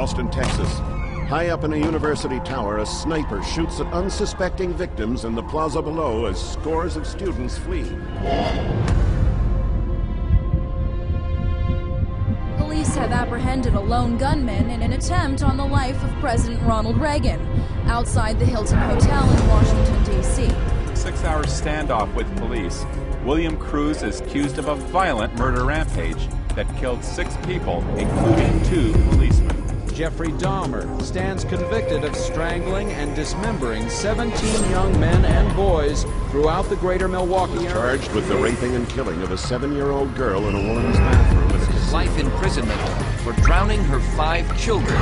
Austin, Texas. High up in a university tower, a sniper shoots at unsuspecting victims in the plaza below as scores of students flee. Police have apprehended a lone gunman in an attempt on the life of President Ronald Reagan outside the Hilton Hotel in Washington, D.C. 6-hour standoff with police. William Cruz is accused of a violent murder rampage that killed 6 people, including 2 policemen. Jeffrey Dahmer stands convicted of strangling and dismembering 17 young men and boys throughout the greater Milwaukee area. Charged with the raping and killing of a 7-year-old girl in a woman's bathroom. Life imprisonment for drowning her 5 children.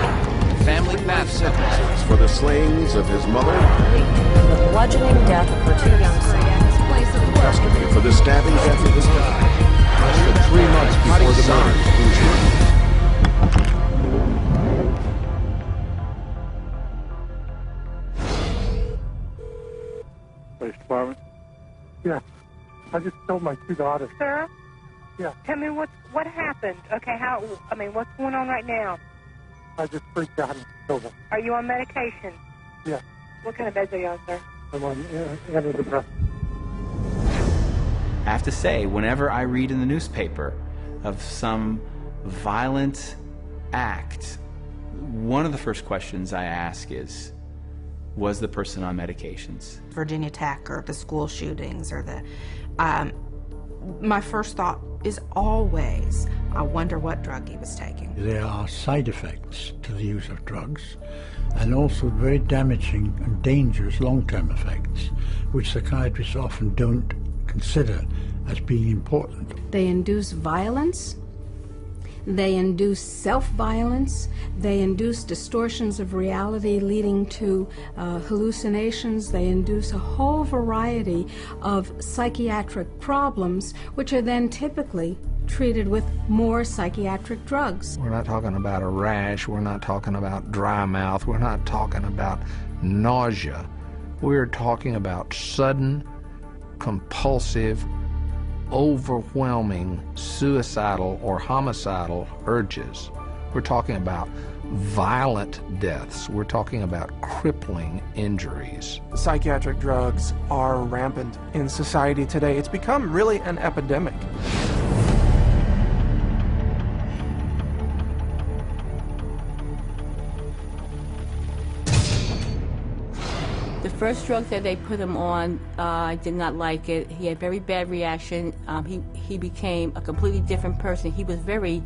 Family bath sentences for the slayings of his mother. The bludgeoning death of her 2 young sons. Custody for the stabbing death of his daughter. Less than 3 months before the murder. Police department? Yeah. I just killed my 2 daughters. Sir? Yeah. Tell me what happened. Okay, what's going on right now? I just freaked out and killed them. Are you on medication? Yeah. What kind of meds are you on, sir? I'm on antidepressants. I have to say, whenever I read in the newspaper of some violent act, one of the first questions I ask is, was the person on medications? Virginia Tech or the school shootings or the... my first thought is always, I wonder what drug he was taking. There are side effects to the use of drugs, and also very damaging and dangerous long-term effects, which psychiatrists often don't consider as being important. They induce violence, they induce self-violence, they induce distortions of reality leading to hallucinations, they induce a whole variety of psychiatric problems, which are then typically treated with more psychiatric drugs. We're not talking about a rash, we're not talking about dry mouth, we're not talking about nausea. We're talking about sudden, compulsive, overwhelming suicidal or homicidal urges. We're talking about violent deaths. We're talking about crippling injuries. Psychiatric drugs are rampant in society today. It's become really an epidemic. The first drug that they put him on, I did not like it. He had very bad reaction. He became a completely different person. He was very,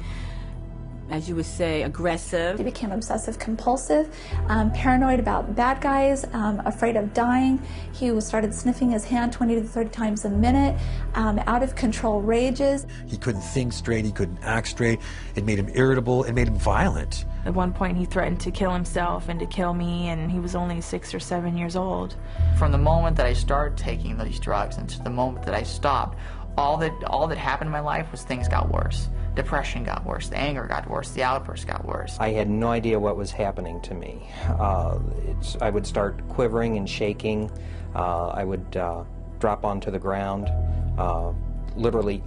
as you would say, aggressive. He became obsessive compulsive, paranoid about bad guys, afraid of dying. He started sniffing his hand 20 to 30 times a minute, out of control rages. He couldn't think straight, he couldn't act straight. It made him irritable, it made him violent. At one point he threatened to kill himself and to kill me, and he was only 6 or 7 years old. From the moment that I started taking these drugs and to the moment that I stopped, all that happened in my life was things got worse. Depression got worse, the anger got worse, the outbursts got worse. I had no idea what was happening to me. I would start quivering and shaking. I would drop onto the ground. Literally,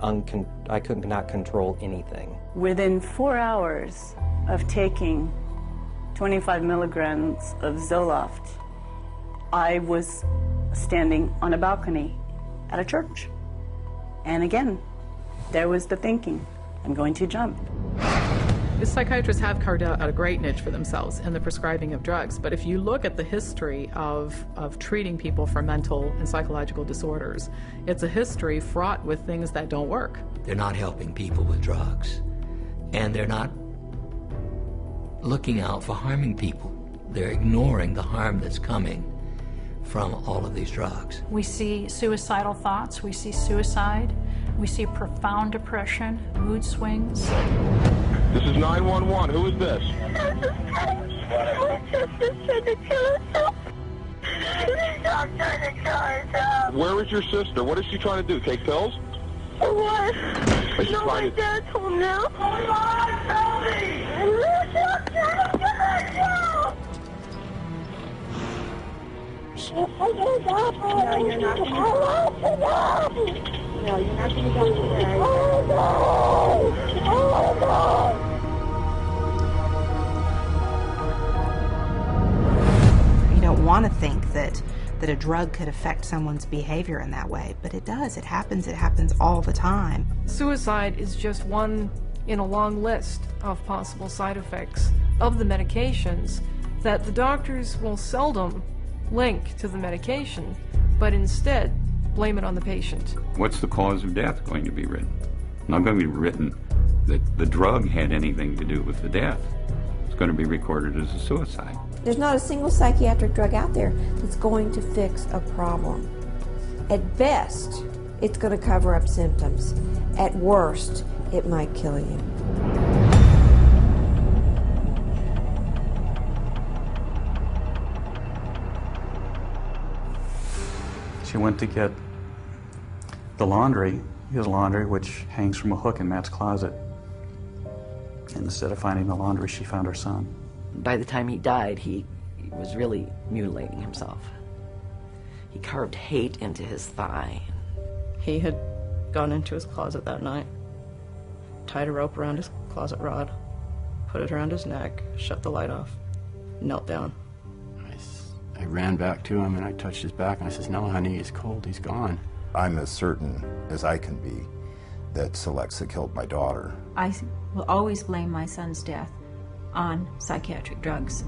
I could not control anything. Within 4 hours of taking 25 milligrams of Zoloft, I was standing on a balcony at a church. And again, there was the thinking, I'm going to jump. Psychiatrists have carved out a great niche for themselves in the prescribing of drugs, but if you look at the history of treating people for mental and psychological disorders, it's a history fraught with things that don't work. They're not helping people with drugs, and they're not looking out for harming people. They're ignoring the harm that's coming from all of these drugs. We see suicidal thoughts, we see suicide, we see profound depression, mood swings. This is 911. Who is this? My sister's trying to kill herself. Stop trying to kill herself. Where is your sister? What is she trying to do? Take pills? For what? No, my dad told me now. Oh, Mom, tell me! She's trying to kill herself! No, you're not going to. No, you're not going to go today. Oh, no! Oh, no! that a drug could affect someone's behavior in that way, but it does. It happens all the time. Suicide is just one in a long list of possible side effects of the medications that the doctors will seldom link to the medication, but instead blame it on the patient. What's the cause of death going to be written? Not going to be written that the drug had anything to do with the death. It's going to be recorded as a suicide. There's not a single psychiatric drug out there that's going to fix a problem. At best, it's going to cover up symptoms. At worst, it might kill you. She went to get the laundry, his laundry, which hangs from a hook in Matt's closet. And instead of finding the laundry, she found her son. By the time he died, he was really mutilating himself. He carved hate into his thigh. He had gone into his closet that night, tied a rope around his closet rod, put it around his neck, shut the light off, knelt down. I ran back to him and I touched his back and I says, "No, honey, he's cold, he's gone." I'm as certain as I can be that Celexa killed my daughter. I will always blame my son's death on psychiatric drugs.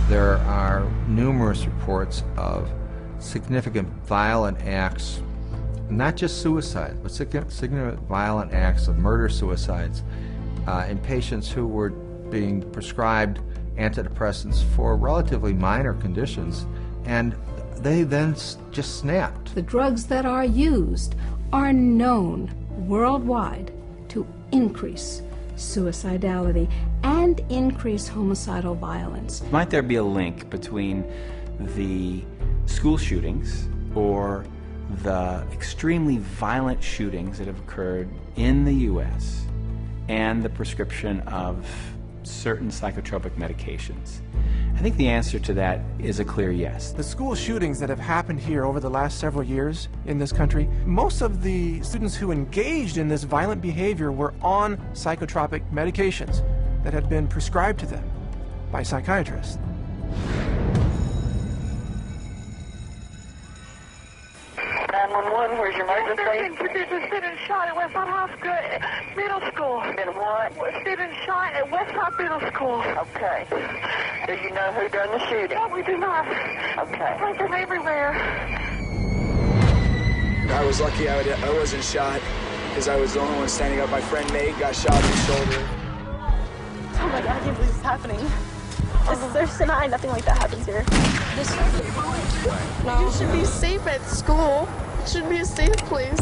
There are numerous reports of significant violent acts, not just suicide, but significant violent acts of murder-suicides in patients who were being prescribed antidepressants for relatively minor conditions, and they then just snapped. The drugs that are used are known worldwide to increase suicidality and increase homicidal violence. Might there be a link between the school shootings or the extremely violent shootings that have occurred in the U.S. and the prescription of certain psychotropic medications? I think the answer to that is a clear yes. The school shootings that have happened here over the last several years in this country, most of the students who engaged in this violent behavior were on psychotropic medications that had been prescribed to them by psychiatrists. Where's your emergency? There's been a shot at Westside High School, middle school. Been what? There's been a shot at Westside Middle School. Okay. Do you know who done the shooting? No, we do not. Okay. Like them everywhere. I was lucky I wasn't shot because I was the only one standing up. My friend Nate got shot in the shoulder. Oh my God, I can't believe this is happening. There's tonight, nothing like that happens here. No. You should be safe at school. It should be a safe place.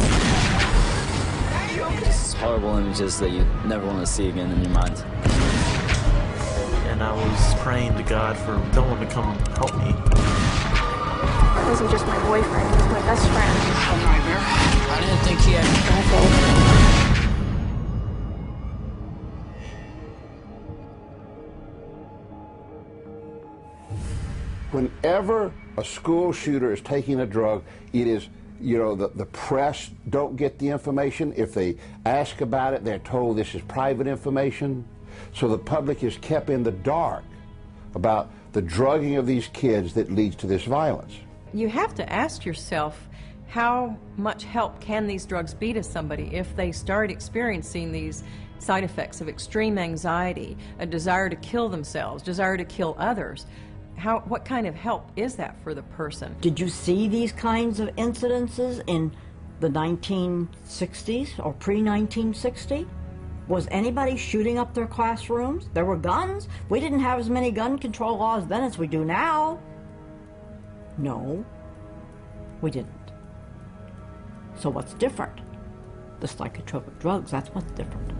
Just horrible images that you never want to see again in your mind. And I was praying to God for someone to come help me. It wasn't just my boyfriend, he was my best friend. A nightmare. I didn't think he had... Whenever a school shooter is taking a drug, it is, you know, the press don't get the information. If they ask about it, they're told this is private information. So the public is kept in the dark about the drugging of these kids that leads to this violence. You have to ask yourself, how much help can these drugs be to somebody if they start experiencing these side effects of extreme anxiety, a desire to kill themselves, desire to kill others? What kind of help is that for the person? Did you see these kinds of incidences in the 1960s or pre-1960? Was anybody shooting up their classrooms? There were guns. We didn't have as many gun control laws then as we do now. No, we didn't. So what's different? The psychotropic drugs, that's what's different.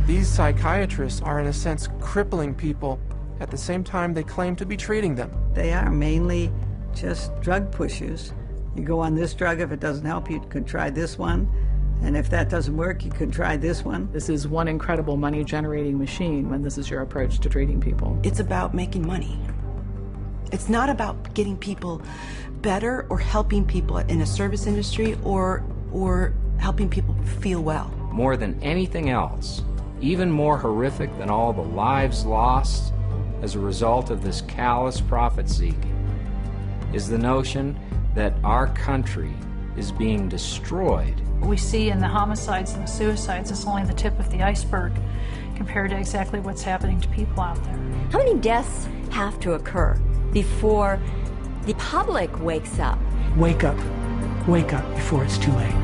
These psychiatrists are, in a sense, crippling people at the same time they claim to be treating them. They are mainly just drug pushers. You go on this drug, if it doesn't help, you could try this one. And if that doesn't work, you could try this one. This is one incredible money-generating machine when this is your approach to treating people. It's about making money. It's not about getting people better or helping people in a service industry or helping people feel well. More than anything else, even more horrific than all the lives lost as a result of this callous profit-seeking, is the notion that our country is being destroyed. What we see in the homicides and the suicides is only the tip of the iceberg compared to exactly what's happening to people out there. How many deaths have to occur before the public wakes up? Wake up. Wake up before it's too late.